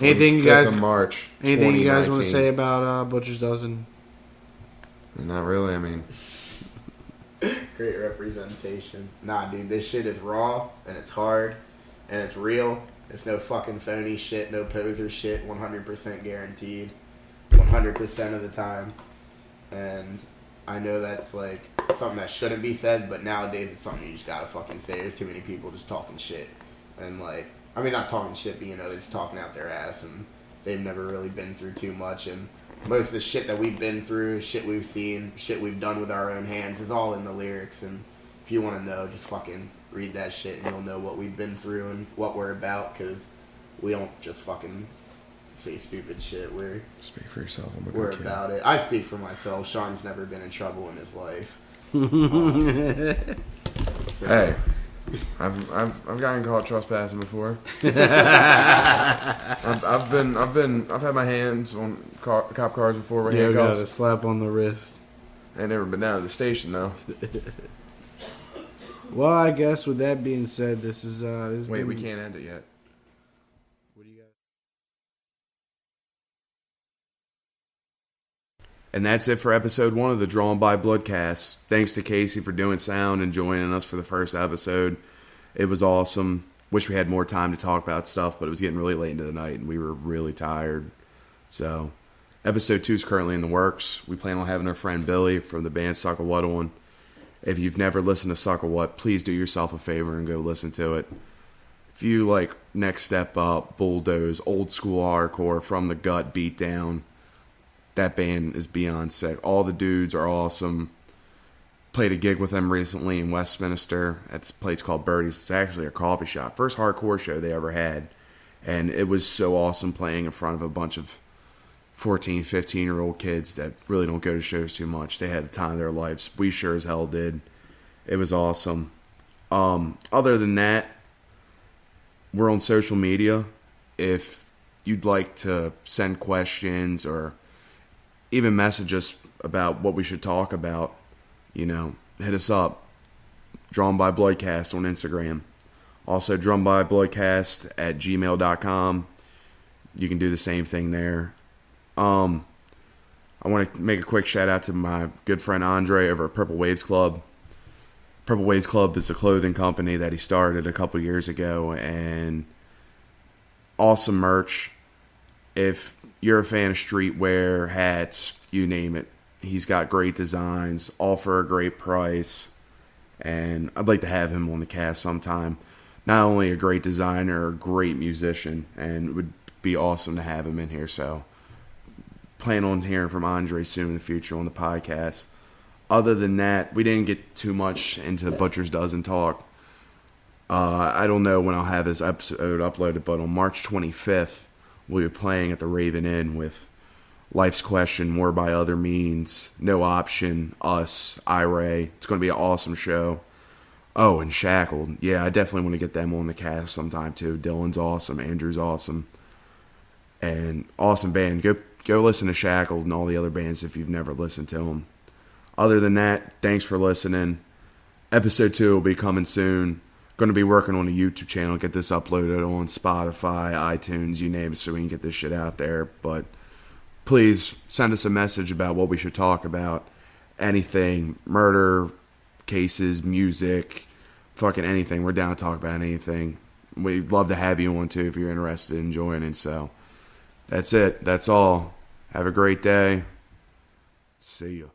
Anything you guys? Of March. Anything you guys want to say about Butchers Dozen? Not really. I mean, great representation. Nah, dude, this shit is raw and it's hard and it's real. There's no fucking phony shit, no poser shit. 100% guaranteed, 100% of the time. And I know that's like something that shouldn't be said, but nowadays it's something you just gotta fucking say. There's too many people just talking shit and like. I mean, not talking shit, but, you know, they're just talking out their ass, and they've never really been through too much, and most of the shit that we've been through, shit we've seen, shit we've done with our own hands is all in the lyrics, and if you want to know, just fucking read that shit, and you'll know what we've been through and what we're about, because we don't just fucking say stupid shit. Speak for yourself. We're about it. I speak for myself. Sharm's never been in trouble in his life. So, hey. I've gotten caught trespassing before. I've had my hands on cop cars before with handcuffs. Got a slap on the wrist. I ain't never been down to the station though. Well, I guess with that being said, this is Wait, we can't end it yet. What do you got? And that's it for episode 1 of the Drawn by Bloodcast. Thanks to Kasey for doing sound and joining us for the first episode. It was awesome. Wish we had more time to talk about stuff, but it was getting really late into the night and we were really tired. So, episode 2 is currently in the works. We plan on having our friend Billy from the band Suck a What on. If you've never listened to Suck a What, please do yourself a favor and go listen to it. If you like Next Step Up, Bulldoze, old school hardcore, From the Gut, Beatdown, that band is beyond sick. All the dudes are awesome. Played a gig with them recently in Westminster at this place called Birdie's. It's actually a coffee shop. First hardcore show they ever had. And it was so awesome playing in front of a bunch of 14, 15-year-old kids that really don't go to shows too much. They had the time of their lives. We sure as hell did. It was awesome. Other than that, we're on social media. If you'd like to send questions or even message us about what we should talk about, you know, hit us up. Drawn by Bloodcast on Instagram. Also, drawnbybloodcast@gmail.com. You can do the same thing there. I want to make a quick shout out to my good friend Andre over at Purple Waves Club. Purple Waves Club is a clothing company that he started a couple years ago, and awesome merch. If you're a fan of streetwear, hats, you name it, he's got great designs, all for a great price, and I'd like to have him on the cast sometime. Not only a great designer, a great musician, and it would be awesome to have him in here, so plan on hearing from Andre soon in the future on the podcast. Other than that, we didn't get too much into Butchers Dozen talk. I don't know when I'll have this episode uploaded, but on March 25th, we'll be playing at the Raven Inn with Life's Question, More by Other Means, No Option, us, iRay. It's going to be an awesome show. Oh, and Shackled. Yeah, I definitely want to get them on the cast sometime too. Dylan's awesome. Andrew's awesome. And awesome band. Go listen to Shackled and all the other bands if you've never listened to them. Other than that, thanks for listening. Episode 2 will be coming soon. Going to be working on a YouTube channel. Get this uploaded on Spotify, iTunes, you name it, so we can get this shit out there. But please send us a message about what we should talk about. Anything. Murder cases, music, fucking anything. We're down to talk about anything. We'd love to have you on too if you're interested in joining. So that's it. That's all. Have a great day. See ya.